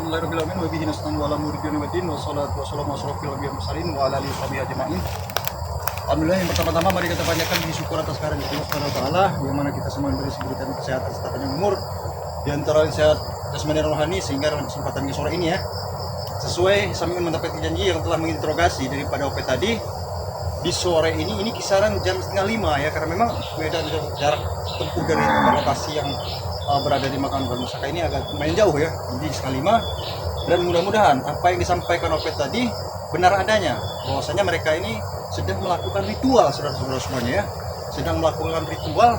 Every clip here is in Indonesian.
Alhamdulillahirabbil alamin wa bihi nasta'inu ala umuri dunya waddin wassalatu wassalamu ala asyrofil anbiya'i wal mursalin wa ala alihi washabihi ajmain. Alhamdulillah, yang pertama-tama mari kita panjatkan puji syukur atas karunia Allah Subhanahu wa taala yang mana kita semua diberi dan kesehatan serta panjang umur di antara sehat jasmani dan rohani, sehingga dalam kesempatan di sore ini ya, sesuai Samiun mendapat janji yang telah menginterogasi daripada OP tadi di sore ini kisaran jam 4:30 ya, karena memang beda jarak tempuh dari lokasi yang berada di makam Bang Musaka ini agak lumayan jauh ya, jadi 4:30. Dan mudah-mudahan apa yang disampaikan OP tadi benar adanya, bahwasanya mereka ini sedang melakukan ritual, saudara-saudara semuanya ya, sedang melakukan ritual.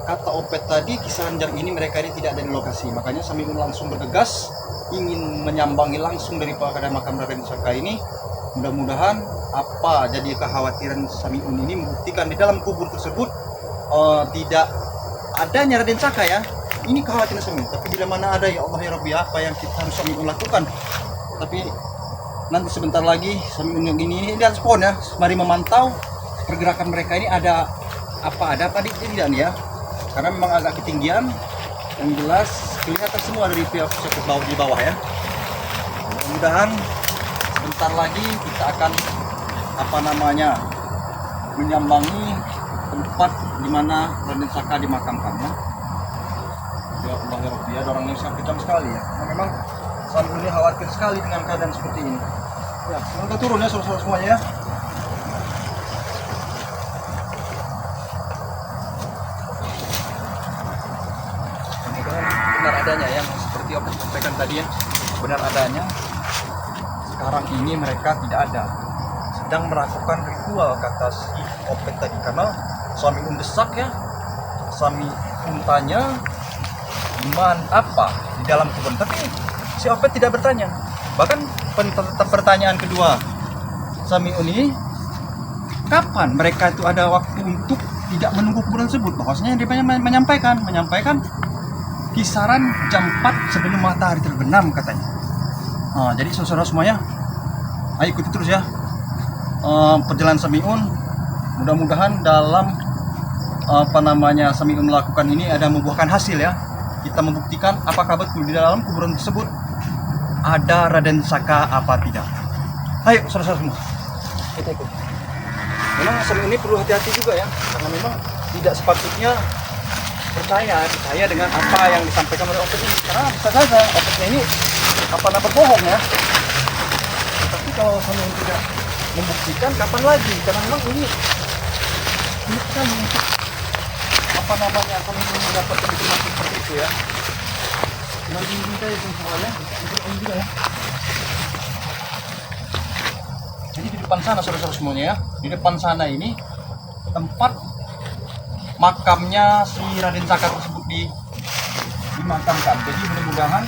Kata OP tadi kisaran jam ini mereka ini tidak ada di lokasi, makanya Samiun langsung bergegas ingin menyambangi langsung daripada makam Raden Saka ini. Mudah-mudahan apa jadi kekhawatiran Samiun ini membuktikan di dalam kubur tersebut tidak adanya Raden Saka ya. Ini kekhawatiran Samiun, tapi bila mana ada, ya Allah ya Rabbi, apa yang kita harus Samiun lakukan. Tapi nanti sebentar lagi Samiun yang ini respon ya, mari memantau pergerakan mereka ini, ada apa tidak nih ya, karena memang agak ketinggian. Yang jelas kelihatan semua dari pihak di bawah ya. Mudah-mudahan sebentar lagi kita akan menyambangi tempat di mana Raden Saka dimakamkan ya. Ya Allah ya Rabbi, ada orang yang sangat kejam sekali ya. Nah, memang Samiun ini khawatir sekali dengan keadaan seperti ini. Ya, semoga turun ya saudara-saudara semuanya ya. Benar adanya yang seperti apa yang sampaikan tadi ya, benar adanya sekarang ini mereka tidak ada, sedang melakukan ritual kata si Opet tadi, karena Samiun desak ya, Samiun tanya apa di dalam kubur, tapi si Opet tidak bertanya. Bahkan pertanyaan kedua Samiun ini, kapan mereka itu ada waktu untuk tidak menunggu kuburan tersebut, bahwasanya dia menyampaikan kisaran jam 4 sebelum matahari terbenam katanya. Jadi saudara semuanya, ayo ikuti terus ya perjalanan Samiun. Mudah-mudahan dalam Samiun melakukan ini ada membuahkan hasil ya. Kita membuktikan apakah betul di dalam kuburan tersebut ada Raden Saka apa tidak. Ayo saudara semua, kita ikut. Memang Samiun ini perlu hati-hati juga ya, karena memang tidak sepatutnya percaya dengan apa yang disampaikan oleh Opet ini, karena bisa saja Opetnya ini berbohong ya. Tapi kalau Samiun tidak membuktikan, kapan lagi? Karena memang ini kan Samiun mendapatkan informasi seperti itu ya. Nanti kita itu soalnya ini juga ya. Jadi di depan sana saudara-saudara semuanya ya, di depan sana ini tempat makamnya si Raden Saka tersebut dimakamkan. Jadi mudah-mudahan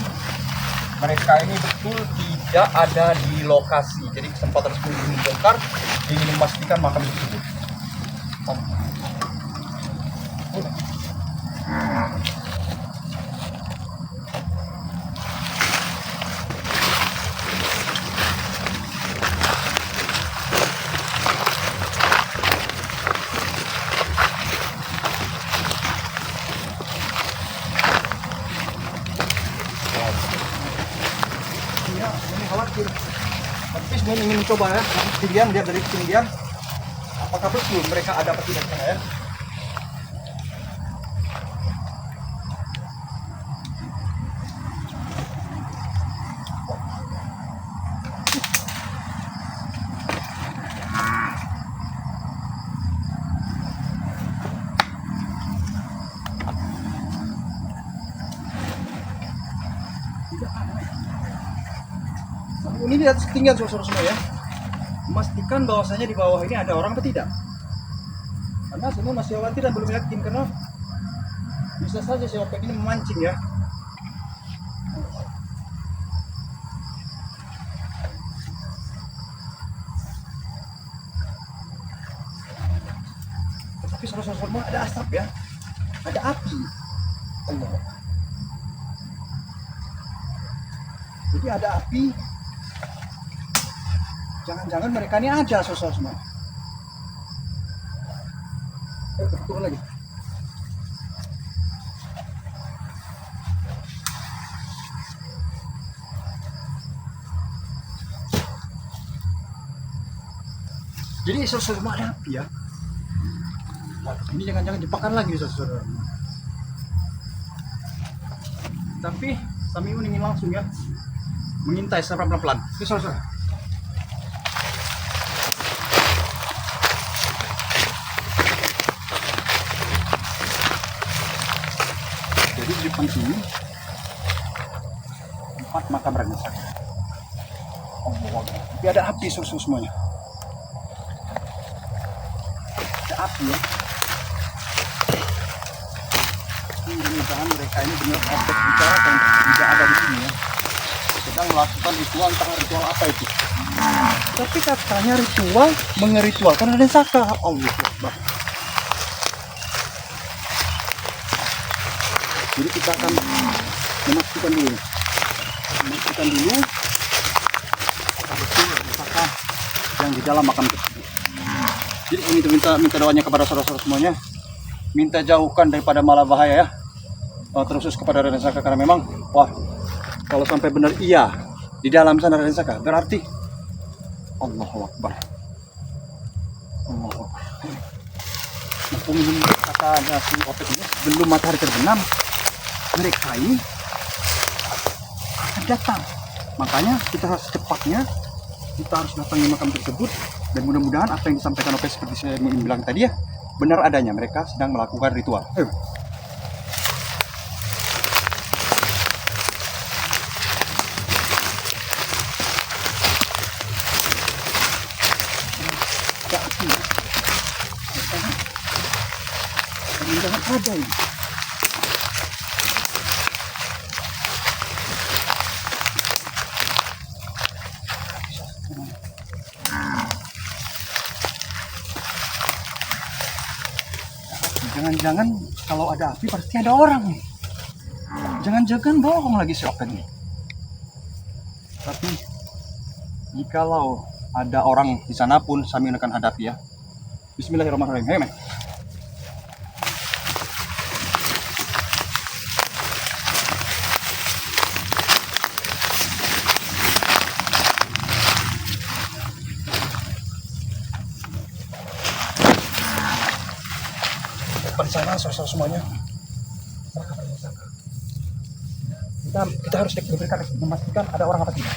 mereka ini betul tidak ada di lokasi. Jadi kesempatan sebelum dibongkar ingin memastikan makam tersebut. Khawatir, tapi sebenarnya ingin mencoba ya, ketinggian, lihat dari ketinggian apakah betul mereka ada apa tidak ya. Ini lihat ketinggian saudara semua ya, memastikan bahwasanya di bawah ini ada orang atau tidak, karena semua masih khawatir dan belum yakin, karena bisa saja si Opet ini memancing ya. Tapi saudara semua ada asap ya, ada api. Allah. Jadi ada api. Jangan-jangan mereka ini aja sosok semua. Turun lagi. Jadi semua ada api ya. Waduh, ini jangan-jangan jebakan lagi saudara. Tapi kami ingin langsung ya mengintai secara pelan-pelan. Oke saudara. Jadi di depan sini 4 makam Raden Saka. Tapi ada api semuanya. Ada api ya. Mudah-mudahan mereka ini benar objek bicara dan tidak ada di sini ya. Sedang melakukan ritual, entah ritual apa itu. Tapi katanya ritual mengeritualkan Raden Saka. Allah Akbar. Jadi kita akan memastikan dulu betul Raden Saka yang di dalam makam tersebut. Jadi ini minta doanya kepada saudara-saudara semuanya, minta jauhkan daripada malah bahaya ya, terkhusus kepada Raden Saka, karena memang wah kalau sampai benar iya di dalam sana Raden Saka, berarti Allahu Akbar. Allahu Akbar. Mungkin katanya si Opet ini belum matahari terbenam, mereka ini akan datang. Makanya kita harus secepatnya kita harus datangi makam tersebut, dan mudah-mudahan apa yang disampaikan Opet seperti saya bilang tadi ya benar adanya, mereka sedang melakukan ritual. Jangan ada ini. Jangan-jangan kalau ada api pasti ada orang nih. Jangan-jangan bohong lagi si Opet nih. Tapi jikalau ada orang di sana pun kami akan hadapi ya. Bismillahirrahmanirrahim. Hey, man. Di sana saudara semuanya kita harus diberikan memastikan ada orang apa tidak.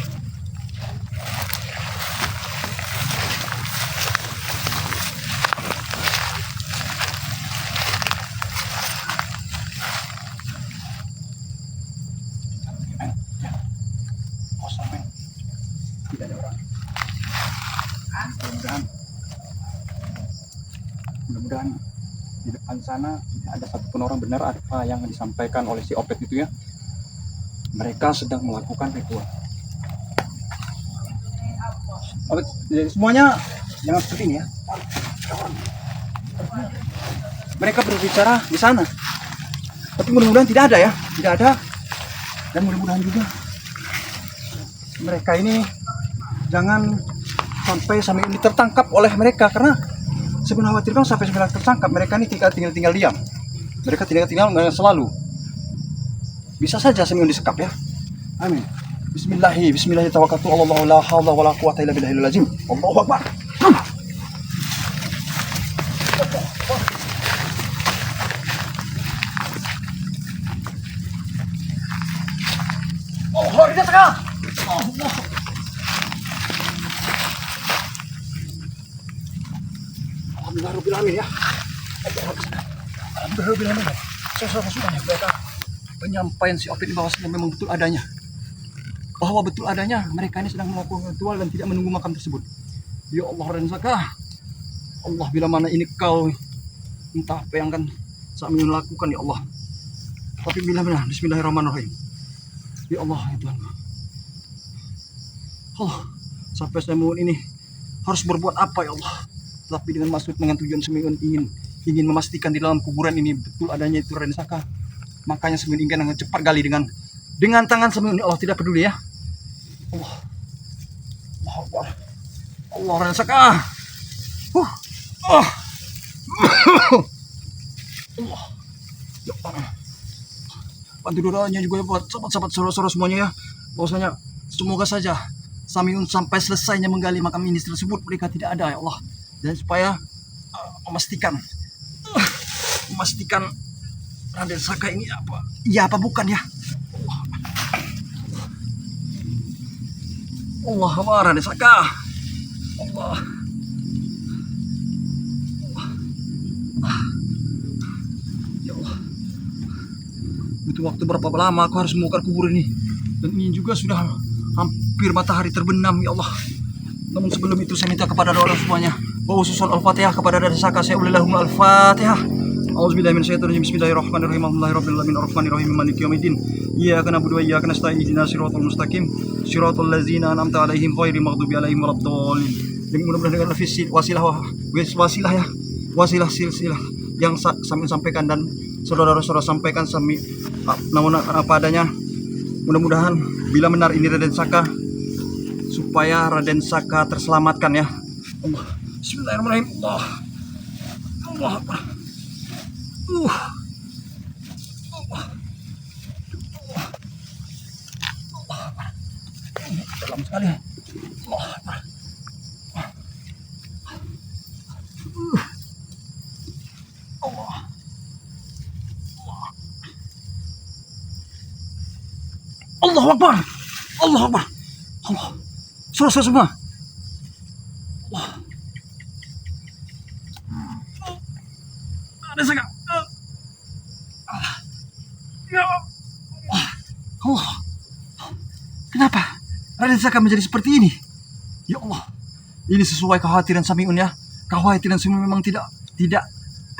Kosong, tidak ada orang. Mudah-mudahan di depan sana tidak ada satupun orang. Benar apa yang disampaikan oleh si Opet itu ya, mereka sedang melakukan ritual. Opet, jadi semuanya jangan seperti ini ya. Mereka berbicara di sana, tapi mudah-mudahan tidak ada ya, tidak ada, dan mudah-mudahan juga mereka ini jangan sampai ini tertangkap oleh mereka, karena sebenarnya khawatirkan sampai tertangkap mereka ini tinggal diam. Mereka tidak tinggal selalu. Bisa saja Samiun disekap ya. Amin. Bismillahirrahmanirrahim. Tawakkaltu 'ala Allah, la haula wala quwwata illa billahil azim. Allahu Akbar. Oh, Raden Saka. Allah. Alhamdulillah Rabbil Alamin ya. Alhamdulillah Rabbil Alamin. Saya sudah mereka penyampaian si Opet bahwasanya memang betul adanya, bahwa betul adanya mereka ini sedang melakukan ritual dan tidak menunggu makam tersebut. Ya Allah Raden Saka, Allah bila mana ini kau entah apa yang akan kami lakukan ya Allah. Tapi bila mana Bismillahirrahmanirrahim. Ya Allah ya Tuhan. Allah sampai saya mohon ini harus berbuat apa ya Allah. Tapi dengan maksud dengan tujuan Samiun ingin memastikan di dalam kuburan ini betul adanya itu Raden Saka. Makanya Samiun ingin cepat gali dengan tangan Samiun. Allah tidak peduli ya. Allah Akbar. Allah Raden Saka. Allah. Ya Allah. Bantu doanya juga ya buat sahabat-sahabat saudara-saudara semuanya ya. Bahwasanya semoga saja Samiun sampai selesainya menggali makam ini tersebut mereka tidak ada ya Allah. dan supaya memastikan Raden Saka ini apa? Iya apa bukan ya? Allah Akbar, Raden Saka. Allah. Ya Allah. Butuh waktu berapa lama aku harus membongkar kubur ini? Dan ini juga sudah hampir matahari terbenam, ya Allah. Namun sebelum itu saya minta kepada orang semuanya bahwa susun Al-Fatihah kepada Raden Saka. Saya ulilahum Al-Fatihah. A'udzubillahi minasyaitonirrajim. Bismillahirrahmanirrahim. Alhamdulillahirabbil alamin maliki yaumiddin. Iyyaka na'budu wa iyyaka nasta'in. Ihdinas siratal mustaqim. Siratal ladzina an'amta 'alaihim ghairil maghdubi 'alaihim waladdallin. Dan mudah-mudahan dengan wasilah ya. Wasilah silsilah yang kami sampaikan dan saudara-saudara sampaikan namun apa adanya. Mudah-mudahan bila benar ini Raden Saka, supaya Raden Saka terselamatkan ya. Allah. Bismillahirrahmanirrahim. Allah Akbar. Dalam sekali. Allah Akbar. Allah Akbar. Allah Akbar. Allah. Surah semua. Allah. Ada Saka. Ya Allah. Allah. Kenapa Raden Saka menjadi seperti ini? Ya Allah. Ini sesuai kekhawatiran Samiun ya. Kekhawatiran Samiun memang tidak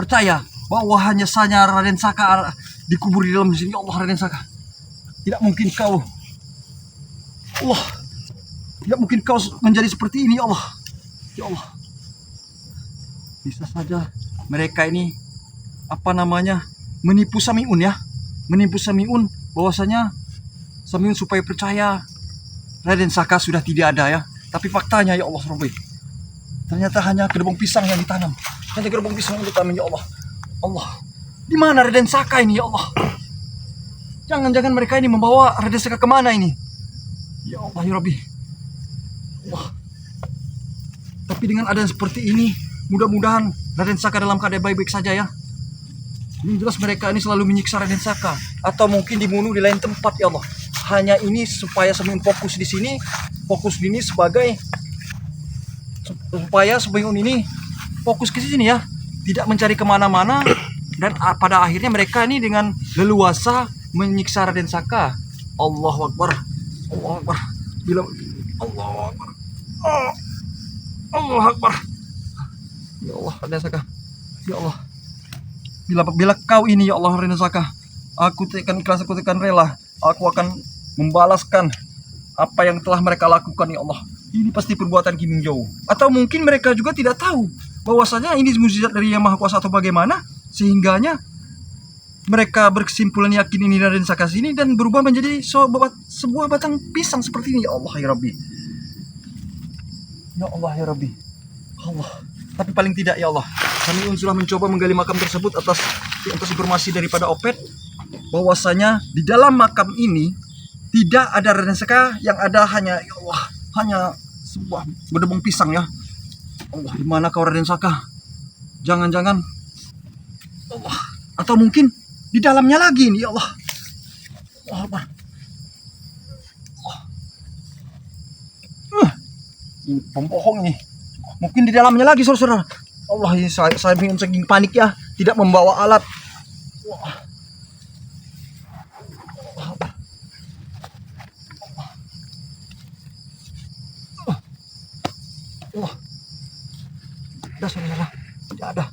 percaya bahwa hanya saja Raden Saka dikubur di dalam sini. Ya Allah, Raden Saka. Tidak mungkin kau, Allah, tidak mungkin kau menjadi seperti ini, ya Allah. Ya Allah. Bisa saja mereka ini menipu Samiun ya. Menipu Samiun bahwasanya Samiun supaya percaya Raden Saka sudah tidak ada ya. Tapi faktanya ya Allah Rabbi, ternyata hanya gerbong pisang yang ditanam. Hanya gerbong pisang yang ditanam, ya Allah. Allah. Di mana Raden Saka ini, ya Allah? Jangan-jangan mereka ini membawa Raden Saka kemana ini? Ya Allah ya Rabbi. Allah. Tapi dengan adanya seperti ini, mudah-mudahan Raden Saka dalam keadaan baik-baik saja ya. Ini jelas mereka ini selalu menyiksa Raden Saka, atau mungkin dibunuh di lain tempat, ya Allah. Hanya ini supaya Samiun fokus di sini, fokus di ini supaya Samiun ini fokus ke sini ya, tidak mencari kemana-mana, dan pada akhirnya mereka ini dengan leluasa menyiksa Raden Saka. Allahu Akbar. Allahu Akbar. Allahu Akbar. Allahu Akbar. Ya Allah, Raden Saka. Ya Allah. Bila kau ini ya Allah Raden Saka, aku tekan ikhlas, aku tekan rela, aku akan membalaskan apa yang telah mereka lakukan ya Allah. Ini pasti perbuatan Kim Min Joo. Atau mungkin mereka juga tidak tahu bahwasanya ini mukjizat dari Yang Maha Kuasa atau bagaimana, sehingganya mereka berkesimpulan yakin ini Raden Saka sini dan berubah menjadi sebuah batang pisang seperti ini. Ya Allah ya Rabbi. Ya Allah ya Rabbi. Allah. Tapi paling tidak ya Allah, kami sudah mencoba menggali makam tersebut atas informasi daripada Opet bahwasanya di dalam makam ini tidak ada Raden Saka, yang ada hanya ya Allah, hanya sebuah gedebong pisang ya. Allah, di mana kau Raden Saka? Jangan-jangan Allah, atau mungkin di dalamnya lagi ini ya Allah. Allah Akbar. Ini pembohong ini. Mungkin di dalamnya lagi saudara-saudara. Allah, ini saya saking panik ya, tidak membawa alat. Wah. Allah. Ada saudara, tidak ada.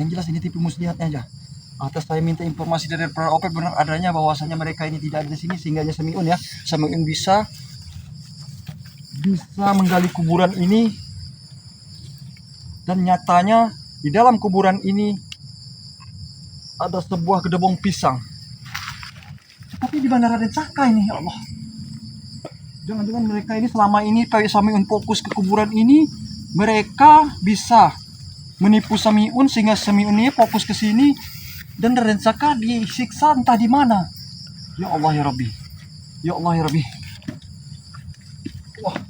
Yang jelas ini tipu muslihatnya aja. Atas saya minta informasi dari para Opet benar adanya bahwasanya mereka ini tidak ada di sini, sehingga Samiun ya, Samiun bisa menggali kuburan ini. Dan nyatanya di dalam kuburan ini ada sebuah gedebong pisang. Tapi di mana Raden Saka ini ya Allah? Jangan-jangan mereka ini selama ini kayak Samiun fokus ke kuburan ini, mereka bisa menipu Samiun sehingga Samiun ini fokus ke sini dan Raden Saka disiksa entah di mana. Ya Allah ya Rabbi. Ya Allah ya Rabbi. Wah,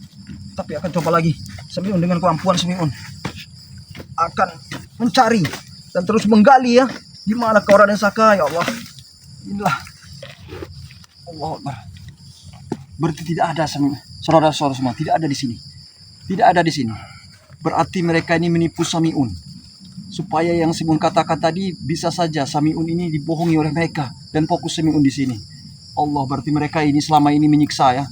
tapi akan coba lagi Samiun dengan kemampuan Samiun. akan mencari dan terus menggali ya. Di mana kau Raden Saka ya Allah? Inilah Allah Akbar. Berarti tidak ada saudara-saudara semua, tidak ada di sini. Tidak ada di sini. Berarti mereka ini menipu Samiun. Supaya yang Samiun katakan tadi bisa saja Samiun ini dibohongi oleh mereka dan fokus Samiun di sini. Allah, berarti mereka ini selama ini menyiksa ya.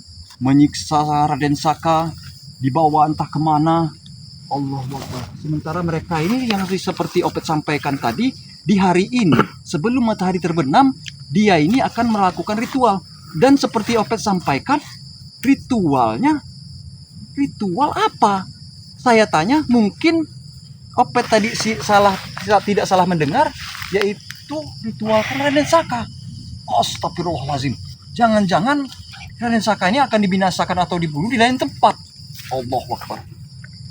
Menyiksa Raden Saka, dibawa entah kemana. Allah Akbar. Sementara mereka ini yang seperti Opet sampaikan tadi, di hari ini sebelum matahari terbenam, dia ini akan melakukan ritual. Dan seperti Opet sampaikan, ritualnya ritual apa? Saya tanya, mungkin Opet tadi tidak salah mendengar, yaitu ritual Raden Saka. Astagfirullahaladzim. Jangan-jangan Raden Saka ini akan dibinasakan atau dibunuh di lain tempat. Allahu Akbar.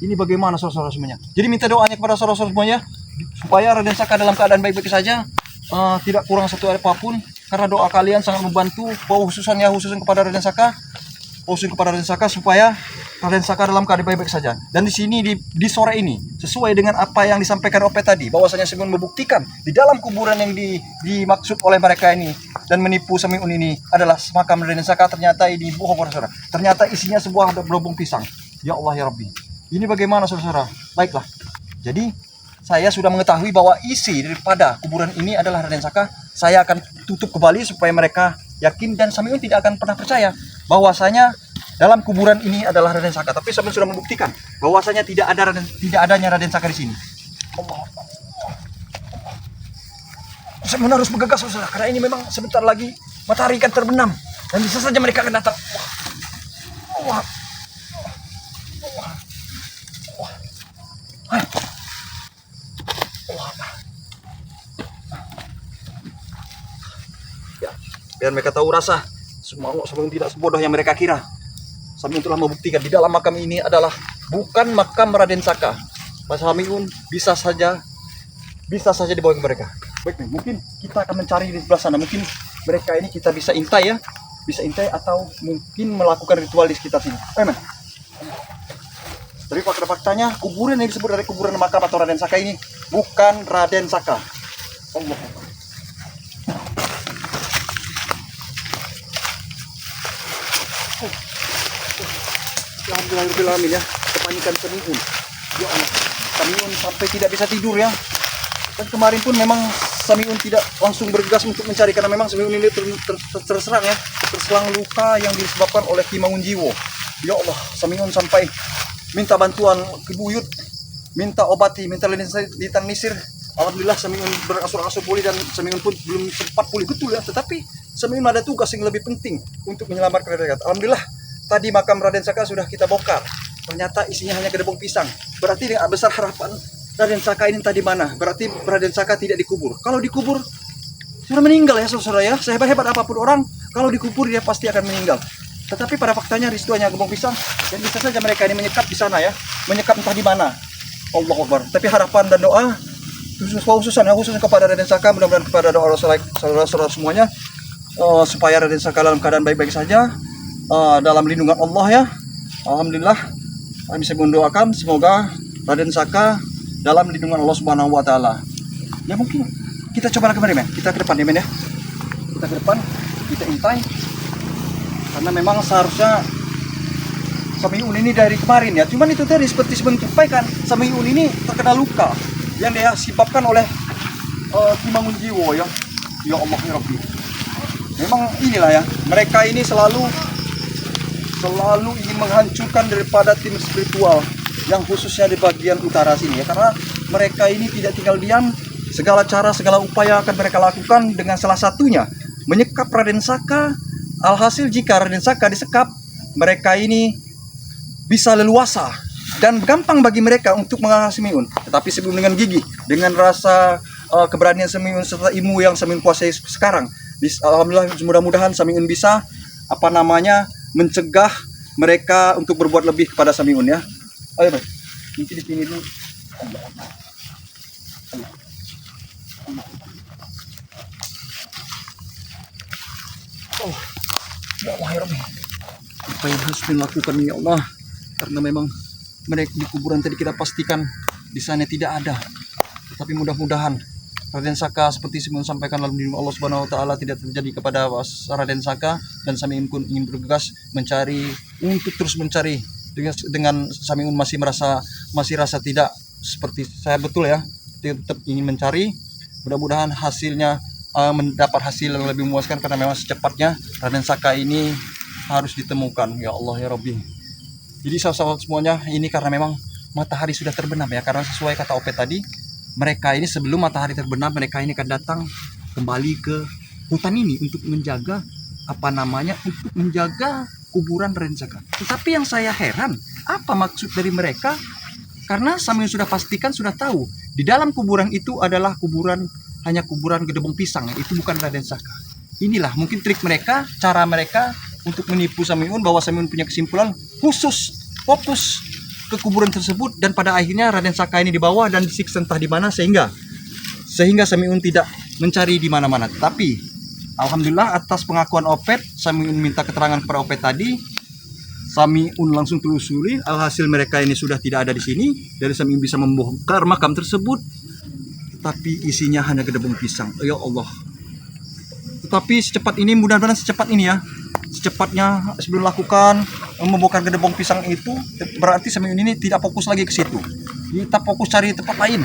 Ini bagaimana saudara-saudara semuanya? Jadi minta doanya kepada saudara-saudara semuanya supaya Raden Saka dalam keadaan baik-baik saja, tidak kurang satu apapun. Karena doa kalian sangat membantu, khususnya kepada Raden Saka, supaya Raden Saka dalam keadaan baik-baik saja. Dan di sini di sore ini sesuai dengan apa yang disampaikan Opet tadi, bahwasanya Samiun membuktikan di dalam kuburan yang dimaksud oleh mereka ini dan menipu Samiun ini adalah makam Raden Saka. Ternyata ini bohong saudara. Ternyata isinya sebuah berobong pisang. Ya Allah ya Rabbi. Ini bagaimana saudara-saudara? Baiklah. Jadi saya sudah mengetahui bahwa isi daripada kuburan ini adalah Raden Saka. Saya akan tutup kembali supaya mereka yakin dan Samiun tidak akan pernah percaya bahwasanya dalam kuburan ini adalah Raden Saka. Tapi Samiun sudah membuktikan bahwasanya tidak adanya Raden Saka di sini. Allah. Samiun harus bergegas saudara, karena ini memang sebentar lagi matahari akan terbenam dan bisa saja mereka akan datang. Wah. Biar mereka tahu rasa Samiun tidak sebodoh yang mereka kira. Samiun telah membuktikan di dalam makam ini adalah bukan makam Raden Saka. Samiun bisa saja dibawa ke mereka. Baik nih, mungkin kita akan mencari di sebelah sana. Mungkin mereka ini kita bisa intai ya, atau mungkin melakukan ritual di sekitar sini. Tapi pada faktanya kuburan yang disebut dari kuburan makam atau Raden Saka ini bukan Raden Saka. Allah. Alhamdulillah ya, kepanikan Samiun. Ya Allah, Samiun sampai tidak bisa tidur ya. Dan kemarin pun memang Samiun tidak langsung bergegas untuk mencari karena memang Samiun ini terserang luka yang disebabkan oleh Ki Mangunjiwo. Ya Allah, Samiun sampai minta bantuan ke buyut, minta obati, minta litan nisir. Alhamdulillah Samiun berangsur-angsur pulih dan Samiun pun belum sempat pulih betul ya, tetapi Samiun ada tugas yang lebih penting untuk menyelamatkan Raden Saka. Alhamdulillah tadi makam Raden Saka sudah kita bongkar. Ternyata isinya hanya gedebong pisang. Berarti dengan besar harapan Raden Saka ini tadi mana? Berarti Raden Saka tidak dikubur. Kalau dikubur sudah meninggal ya saudara ya. Sehebat-hebat apapun orang, kalau dikubur dia pasti akan meninggal. Tetapi pada faktanya itu hanya gedebong pisang dan bisa saja mereka ini menyekap di sana ya. Menyekap entah di mana. Allahu Akbar. Tapi harapan dan doa khususnya kepada Raden Saka, mudah-mudahan kepada doa saudara-saudara semuanya supaya Raden Saka dalam keadaan baik-baik saja, dalam lindungan Allah ya. Alhamdulillah kami bisa mendoakan semoga Raden Saka dalam lindungan Allah Subhanahu wa taala. Ya mungkin kita coba kemarin men. Kita ke depan ya men ya. Kita ke depan, kita intai. Karena memang seharusnya Samiun ini dari kemarin ya. Cuman itu tadi seperti sampaikan, Samiun ini terkena luka yang dia disebabkan oleh Ki Mangunjiwo ya. Ya Allah ya Rabbi. Memang inilah ya, mereka ini selalu ingin menghancurkan daripada tim spiritual yang khususnya di bagian utara sini ya, karena mereka ini tidak tinggal diam. Segala cara, segala upaya akan mereka lakukan, dengan salah satunya menyekap Raden Saka. Alhasil jika Raden Saka disekap, mereka ini bisa leluasa dan gampang bagi mereka untuk mengalahkan Samiun. Tetapi sebelum dengan gigih, dengan rasa keberanian Samiun serta ilmu yang Samiun kuasai sekarang, alhamdulillah mudah-mudahan Samiun bisa mencegah mereka untuk berbuat lebih kepada Samiun ya. Ayo Mas, ini di sini dulu. Oh, ya Allah ya Rabbi. Apa yang harus dilakukan ya Allah? Karena memang mereka di kuburan tadi kita pastikan di sana tidak ada. Tetapi mudah-mudahan Raden Saka seperti Samiun sampaikan dalam diri Allah Subhanahu wa taala tidak terjadi kepada Raden Saka, dan Samiun pun ingin bergegas mencari untuk terus mencari dengan Samiun masih rasa tidak seperti saya betul ya, tetap ingin mencari. Mudah-mudahan hasilnya mendapat hasil yang lebih memuaskan, karena memang secepatnya Raden Saka ini harus ditemukan ya Allah ya Rabbi. Jadi sahabat semuanya, ini karena memang matahari sudah terbenam ya, karena sesuai kata Opet tadi, mereka ini sebelum matahari terbenam mereka ini akan datang kembali ke hutan ini untuk menjaga untuk menjaga kuburan Raden Saka. Tetapi yang saya heran, apa maksud dari mereka? Karena Samiun sudah pastikan, sudah tahu di dalam kuburan itu adalah hanya kuburan Gedebong Pisang, itu bukan Raden Saka. Inilah mungkin trik mereka, cara mereka untuk menipu Samiun, bahwa Samiun punya kesimpulan khusus fokus ke kuburan tersebut, dan pada akhirnya Raden Saka ini dibawa dan disiksa entah di mana, sehingga Samiun tidak mencari di mana-mana. Tapi alhamdulillah atas pengakuan Opet, Samiun minta keterangan kepada Opet tadi, Samiun langsung telusuri, alhasil mereka ini sudah tidak ada di sini. Dari Samiun bisa membongkar makam tersebut, tapi isinya hanya Gedebong Pisang. Ya Allah. Tetapi secepat ini, mudah-mudahan secepat ini ya, secepatnya sebelum lakukan membongkar Gedebong Pisang itu, berarti Samiun ini tidak fokus lagi ke situ. Kita fokus cari tempat lain.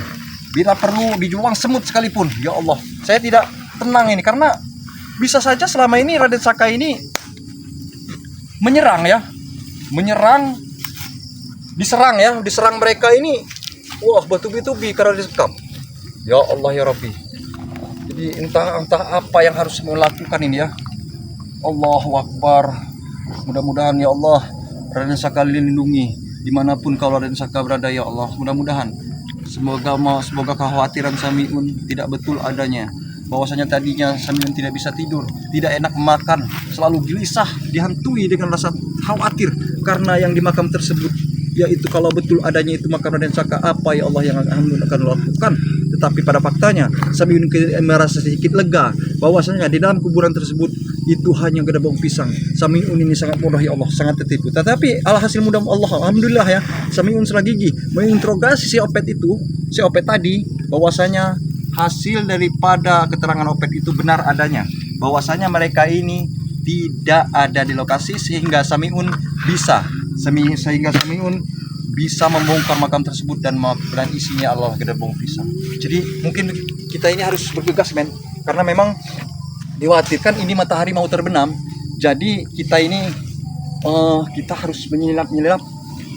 Bila perlu dijuang semut sekalipun. Ya Allah, saya tidak tenang ini, karena bisa saja selama ini Raden Saka ini diserang mereka ini. Wah, bertubi-tubi karena disekap. Ya Allah ya Rabbi. Jadi entah apa yang harus melakukan ini ya. Allahu Akbar. Mudah-mudahan ya Allah Raden Saka lindungi dimanapun kalau Raden Saka berada ya Allah. Mudah-mudahan semoga kekhawatiran Samiun tidak betul adanya, bahwasanya tadinya Samiun tidak bisa tidur, tidak enak makan, selalu gelisah, dihantui dengan rasa khawatir karena yang di makam tersebut, yaitu kalau betul adanya itu makam Raden Saka, apa ya Allah yang akan lakukan. Tetapi pada faktanya Samiun merasa sedikit lega bahwasanya di dalam kuburan tersebut itu hanya Gedebong Pisang. Samiun ini sangat mudah ya Allah, sangat tertipu. Tetapi alhasil mudah Allah, alhamdulillah ya, Samiun setelah gigi menginterogasi si Opet tadi, bahwasanya hasil daripada keterangan Opet itu benar adanya, bahwasanya mereka ini tidak ada di lokasi, sehingga Samiun bisa membongkar makam tersebut dan isinya Allah Gedebong Pisang. Jadi mungkin kita ini harus bergegas men, karena memang dikhawatirkan ini matahari mau terbenam. Jadi kita ini kita harus menyelinap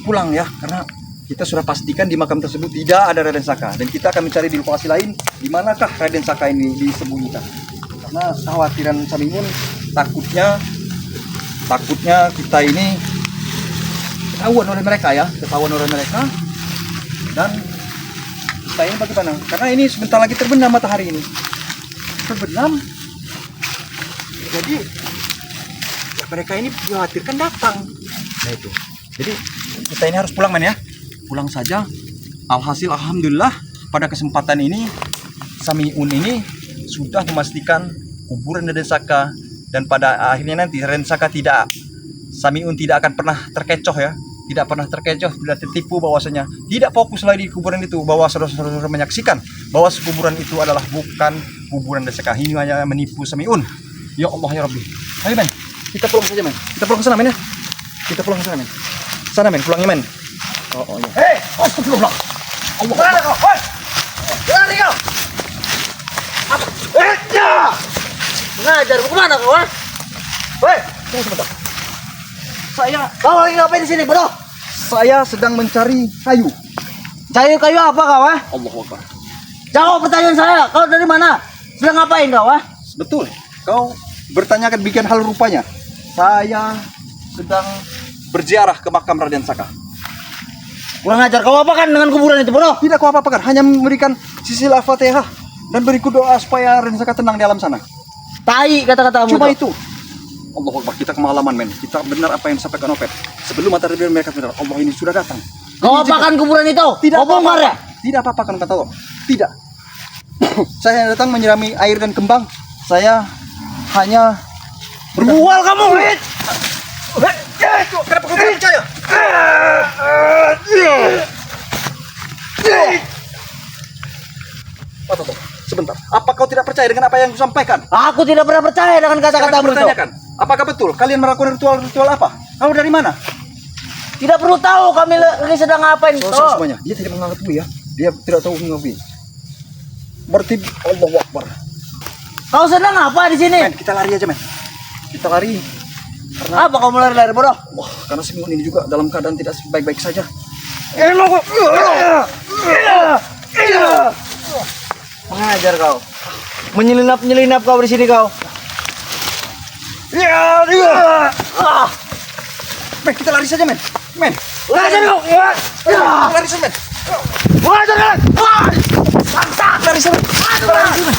pulang ya, karena kita sudah pastikan di makam tersebut tidak ada Raden Saka, dan kita akan mencari di lokasi lain di manakah Raden Saka ini disembunyikan. Karena kekhawatiran Samiun, takutnya kita ini ketahuan oleh mereka, dan kita ini bagaimana? Karena ini sebentar lagi terbenam matahari ini. Jadi ya, mereka ini dikhawatirkan datang. Nah itu. Jadi kita ini harus pulang men ya. Pulang saja. Alhasil alhamdulillah pada kesempatan ini Samiun ini sudah memastikan kuburan Raden Saka, dan pada akhirnya nanti Raden Saka Samiun tidak akan pernah terkecoh ya. Tidak pernah terkecoh, tidak tertipu, bahwasanya tidak fokus lagi di kuburan itu, bahwa saudara-saudara menyaksikan bahwa kuburan itu adalah bukan kuburan Raden Saka. Ini hanya menipu Samiun. Ya Allah ya Rabbi. Ayo men, kita pulang saja men. Kita pulang ke sana men ya. Kita pulang ke sana men. Sana men, pulangnya men. Oh ya. Hei, astagfirullah. Allah. Mana kau? Hei. Lari kau. Apa? Ya. Mengajar kemana kau? Hei, tunggu sebentar. Kau lagi ngapain di sini, bro? Saya sedang mencari kayu. Cari kayu apa kau? Allahu Akbar. Jawab pertanyaan saya. Kau dari mana? Sedang ngapain kau? Betul. Kau bertanyakan bikin hal rupanya. Saya sedang berziarah ke makam Raden Saka. Kurang ajar, kau apakan dengan kuburan itu, bro? Tidak kau apa-apakan, hanya memberikan sisil al-Fatihah dan berikut doa supaya Raden Saka tenang di alam sana. Tai kata-katamu. Cuma itu. Allahu Akbar, kita kemalaman men. Kita benar apa yang disampaikan Opet. Sebelum matahari mereka benar, Allah ini sudah datang. Kau apakan kuburan itu? Tidak kau bongkar ya? Tidak apa-apakan kata Allah. Tidak. Saya datang menyirami air dan kembang. Saya hanya berbual kamu. Kenapa kau tidak percaya? percaya dengan apa yang kusampaikan? Aku tidak pernah percaya dengan Sekarang kata-katamu itu. pertanyakan, apakah betul kalian melakukan ritual-ritual apa? Kamu dari mana? Tidak perlu tahu kami lagi sedang ngapain Selesai toh. semuanya. Dia tidak mengakui ya. Dia tidak tahu mengakui. Berarti Allahu Akbar. Kau sedang apa di sini? Men, kita lari aja, men. Kita lari. Apa kau lari-lari bodoh? Wah, karena si Mimun ini juga dalam keadaan tidak baik-baik saja. Mengajar kau. Menyelinap kau di sini kau. Men, kita lari saja, men. Men, Mengajar kau. lari saja, men. Mengajar kau. Lari saja, men. Lari saja, men.